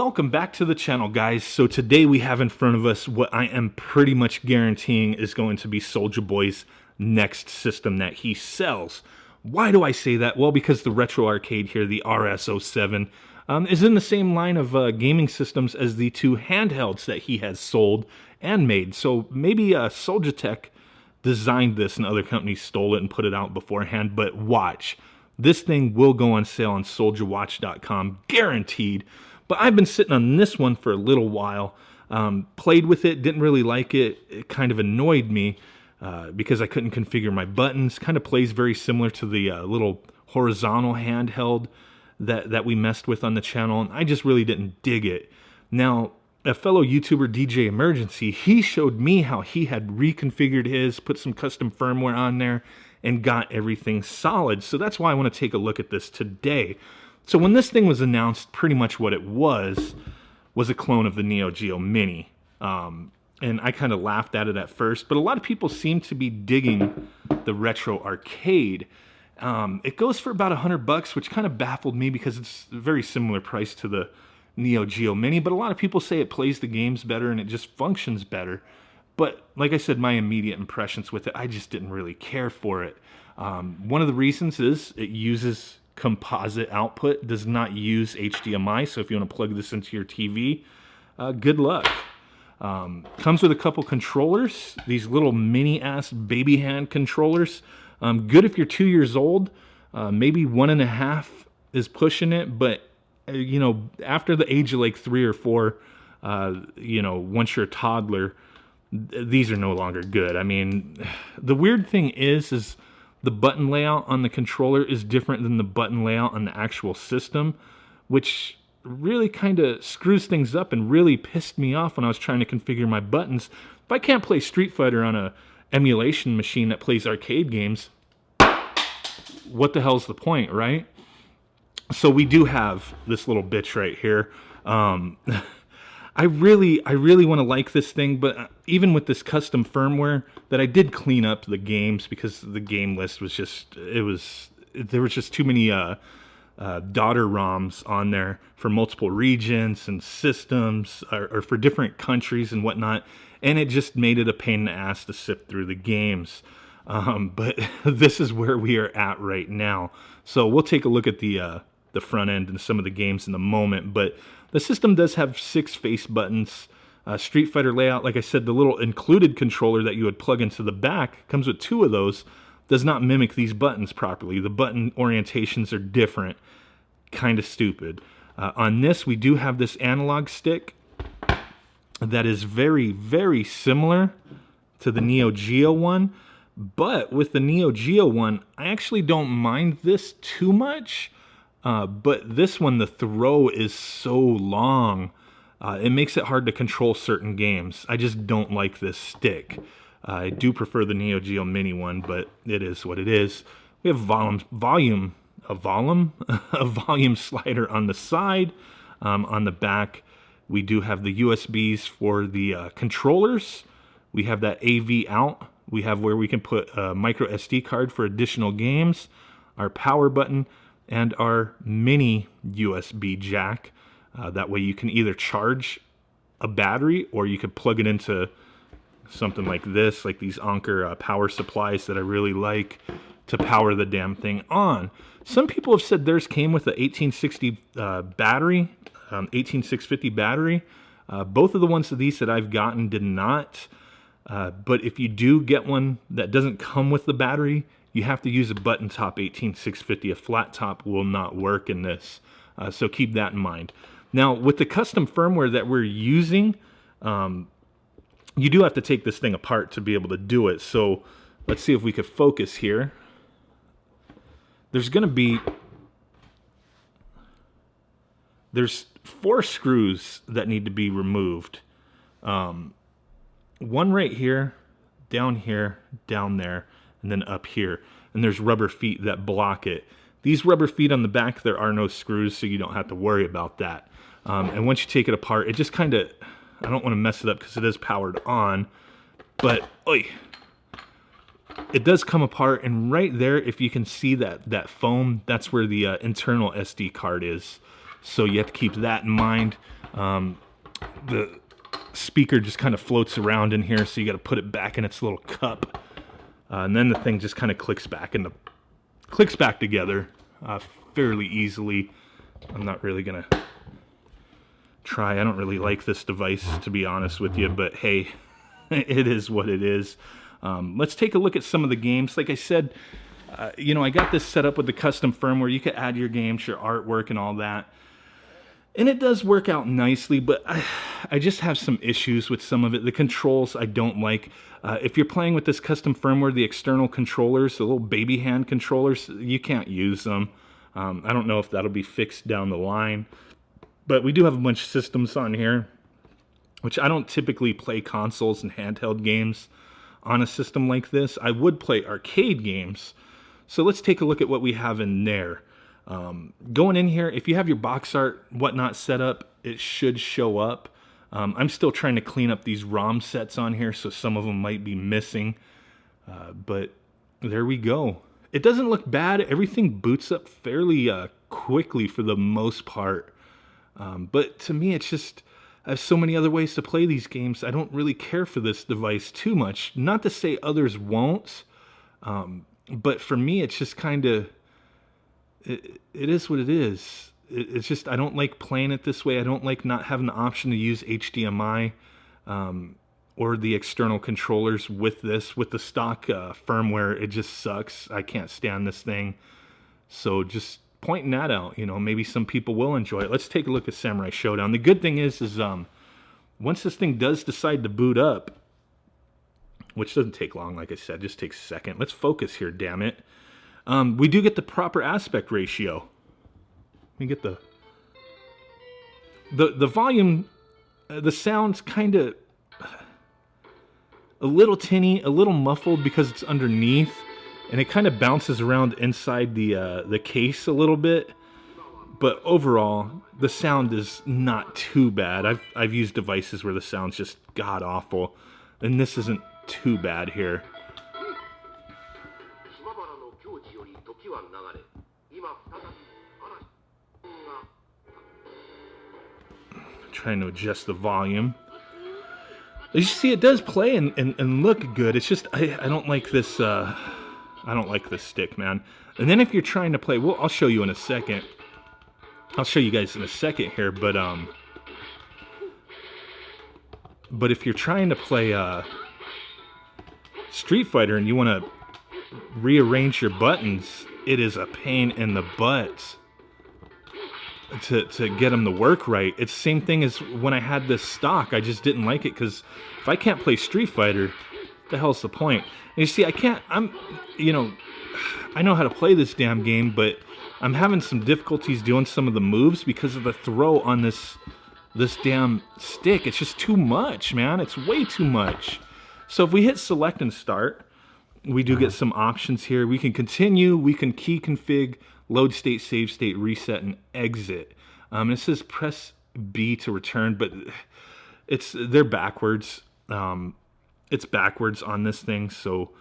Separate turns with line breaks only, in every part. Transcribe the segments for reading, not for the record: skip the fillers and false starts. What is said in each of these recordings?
Welcome back to the channel, guys. So today we have in front of us what I am pretty much guaranteeing is going to be Soulja Boy's next system that he sells. Why do I say that? Well, because the retro arcade here, the RS-07, is in the same line of gaming systems as the two handhelds that he has sold and made. So maybe Soulja Tech designed this and other companies stole it and put it out beforehand, but watch. This thing will go on sale on SouljaWatch.com, guaranteed. But I've been sitting on this one for a little while, played with it, didn't really like it. It kind of annoyed me because I couldn't configure my buttons. Kind of plays very similar to the little horizontal handheld that we messed with on the channel, and I just really didn't dig it. Now, a fellow YouTuber, DJ Emergency, he showed me how he had reconfigured his, put some custom firmware on there, and got everything solid. So that's why I want to take a look at this today. So when this thing was announced, pretty much what it was a clone of the Neo Geo Mini. And I kind of laughed at it at first, but a lot of people seem to be digging the retro arcade. It goes for about $100, which kind of baffled me because it's a very similar price to the Neo Geo Mini, but a lot of people say it plays the games better and it just functions better. But like I said, my immediate impressions with it, I just didn't really care for it. One of the reasons is it uses composite output, does not use HDMI, so if you want to plug this into your TV, good luck. Comes with a couple controllers, these little mini-ass baby hand controllers. Good if you're 2 years old, maybe 1.5 is pushing it, but you know, after the age of like 3 or 4, you know, once you're a toddler, these are no longer good. I mean, the weird thing is the button layout on the controller is different than the button layout on the actual system, which really kind of screws things up and really pissed me off when I was trying to configure my buttons. If I can't play Street Fighter on a emulation machine that plays arcade games, what the hell's the point, right? So we do have this little bitch right here. I really want to like this thing, but even with this custom firmware that I did clean up the games because the game list was just, there was just too many daughter ROMs on there for multiple regions and systems or for different countries and whatnot, and it just made it a pain in the ass to sift through the games. But this is where we are at right now. So we'll take a look at the front end and some of the games in a moment, but the system does have 6 face buttons. Street Fighter layout, like I said, the little included controller that you would plug into the back comes with 2 of those, does not mimic these buttons properly. The button orientations are different. Kind of stupid. On this, we do have this analog stick that is very, very similar to the Neo Geo one, but with the Neo Geo one, I actually don't mind this too much. But this one, the throw is so long, it makes it hard to control certain games. I just don't like this stick. I do prefer the Neo Geo Mini one, but it is what it is. We have a volume slider on the side. On the back, we do have the USBs for the controllers. We have that AV out. We have where we can put a micro SD card for additional games, our power button, and our mini USB jack. That way you can either charge a battery or you could plug it into something like this, like these Anker power supplies that I really like to power the damn thing on. Some people have said theirs came with an 18660 battery, 18650 battery. Both of the ones of these that I've gotten did not. But if you do get one that doesn't come with the battery, you have to use a button top 18650. A flat top will not work in this. So keep that in mind. Now, with the custom firmware that we're using, you do have to take this thing apart to be able to do it. So let's see if we could focus here. There's 4 screws that need to be removed. One right here, down there, and then up here. And there's rubber feet that block it. These rubber feet on the back, there are no screws, so you don't have to worry about that. And once you take it apart, it just kind of, I don't want to mess it up because it is powered on, but it does come apart, and right there, if you can see that foam, that's where the internal SD card is. So you have to keep that in mind. The speaker just kind of floats around in here, so you got to put it back in its little cup, and then the thing just kind of clicks back together fairly easily. I'm not really gonna try. I don't really like this device, to be honest with you, but hey, it is what it is. Let's take a look at some of the games. Like I said, you know, I got this set up with the custom firmware. You can add your games, your artwork, and all that. And it does work out nicely, but I just have some issues with some of it. The controls I don't like. If you're playing with this custom firmware, the external controllers, the little baby hand controllers, you can't use them. I don't know if that'll be fixed down the line. But we do have a bunch of systems on here, which I don't typically play consoles and handheld games on a system like this. I would play arcade games. So let's take a look at what we have in there. Going in here, if you have your box art, whatnot set up, it should show up. I'm still trying to clean up these ROM sets on here, so some of them might be missing. But there we go. It doesn't look bad. Everything boots up fairly quickly for the most part. But to me, it's just, I have so many other ways to play these games. I don't really care for this device too much. Not to say others won't, but for me, it's just kind of, it is what it is. It's just, I don't like playing it this way. I don't like not having the option to use HDMI or the external controllers with this. With the stock firmware, it just sucks. I can't stand this thing. So just pointing that out, you know, maybe some people will enjoy it. Let's take a look at Samurai Showdown. The good thing is once this thing does decide to boot up, which doesn't take long, like I said, just takes a second. Let's focus here, damn it. We do get the proper aspect ratio. We get the volume, the sound's kind of a little tinny, a little muffled because it's underneath, and it kind of bounces around inside the case a little bit. But overall, the sound is not too bad. I've used devices where the sound's just god awful, and this isn't too bad here. Trying to adjust the volume. As you see, it does play and look good. It's just I don't like this. I don't like this stick, man. And then if you're trying to play, well, I'll show you in a second. I'll show you guys in a second here, but if you're trying to play Street Fighter and you want to rearrange your buttons, it is a pain in the butt to get them to work right. It's the same thing as when I had this stock. I just didn't like it because if I can't play Street Fighter, the hell's the point? And you see, you know, I know how to play this damn game, but I'm having some difficulties doing some of the moves because of the throw on this damn stick. It's just too much, man. It's way too much. So if we hit select and start, we do get some options here. We can continue, we can key config, load state, save state, reset, and exit. And it says press B to return, but they're backwards. It's backwards on this thing, so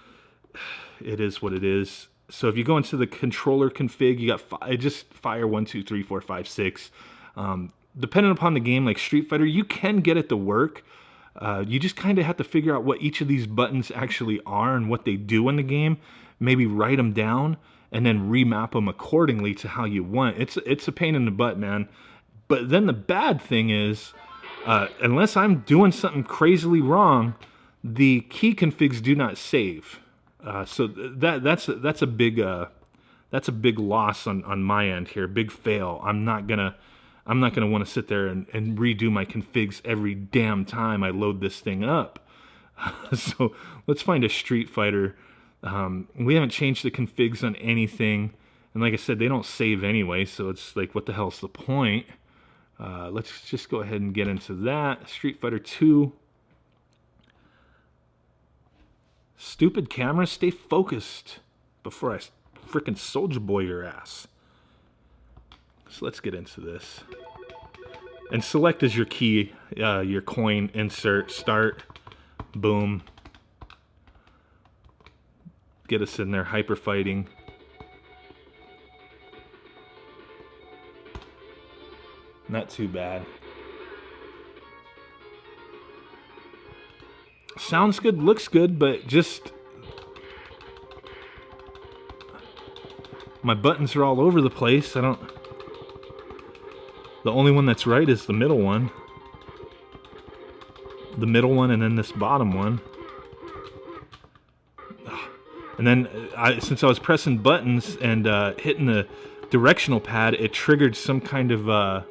it is what it is. So if you go into the controller config, you got just fire 1, 2, 3, 4, 5, 6. Depending upon the game, like Street Fighter, you can get it to work. You just kind of have to figure out what each of these buttons actually are and what they do in the game. Maybe write them down and then remap them accordingly to how you want. It's a pain in the butt, man. But then the bad thing is, unless I'm doing something crazily wrong, the key configs do not save. So that's a big loss on my end here. Big fail. I'm not gonna want to sit there and redo my configs every damn time I load this thing up. So let's find a Street Fighter. We haven't changed the configs on anything, and like I said, they don't save anyway, so it's like, what the hell's the point? Let's just go ahead and get into that. Street Fighter 2. Stupid camera, stay focused before I frickin' Soulja Boy your ass. So let's get into this. And select as your key, your coin, insert, start, boom. Get us in there, hyper fighting. Not too bad. Sounds good, looks good, but just... my buttons are all over the place. I don't... The only one that's right is the middle one. The middle one and then this bottom one. And then, since I was pressing buttons and hitting the directional pad, it triggered some kind of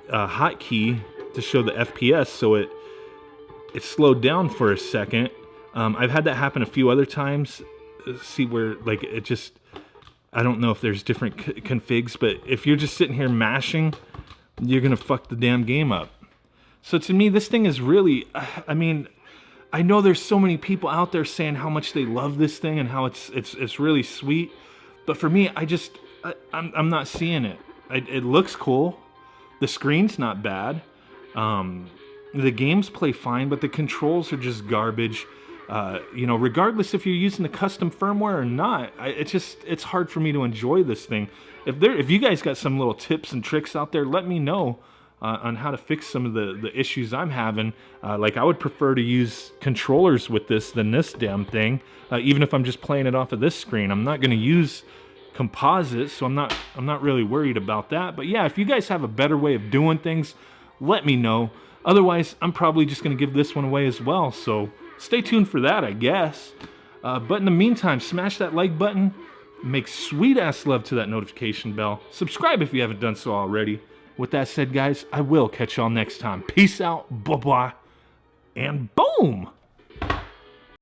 hotkey to show the FPS, so it slowed down for a second. I've had that happen a few other times. See where, like, it just... I don't know if there's different configs, but if you're just sitting here mashing, you're gonna fuck the damn game up. So to me, this thing is really... I mean... I know there's so many people out there saying how much they love this thing and how it's really sweet, but for me, I'm not seeing it. It looks cool. The screen's not bad. The games play fine, but the controls are just garbage. You know, regardless if you're using the custom firmware or not, it's hard for me to enjoy this thing. If you guys got some little tips and tricks out there, let me know. On how to fix some of the issues I'm having. Like, I would prefer to use controllers with this than this damn thing, even if I'm just playing it off of this screen. I'm not going to use composites, so I'm not really worried about that. But yeah, if you guys have a better way of doing things, let me know. Otherwise, I'm probably just going to give this one away as well, so stay tuned for that, I guess. But in the meantime, smash that like button, make sweet-ass love to that notification bell, subscribe if you haven't done so already. With that said, guys, I will catch y'all next time. Peace out, bye-bye, and boom!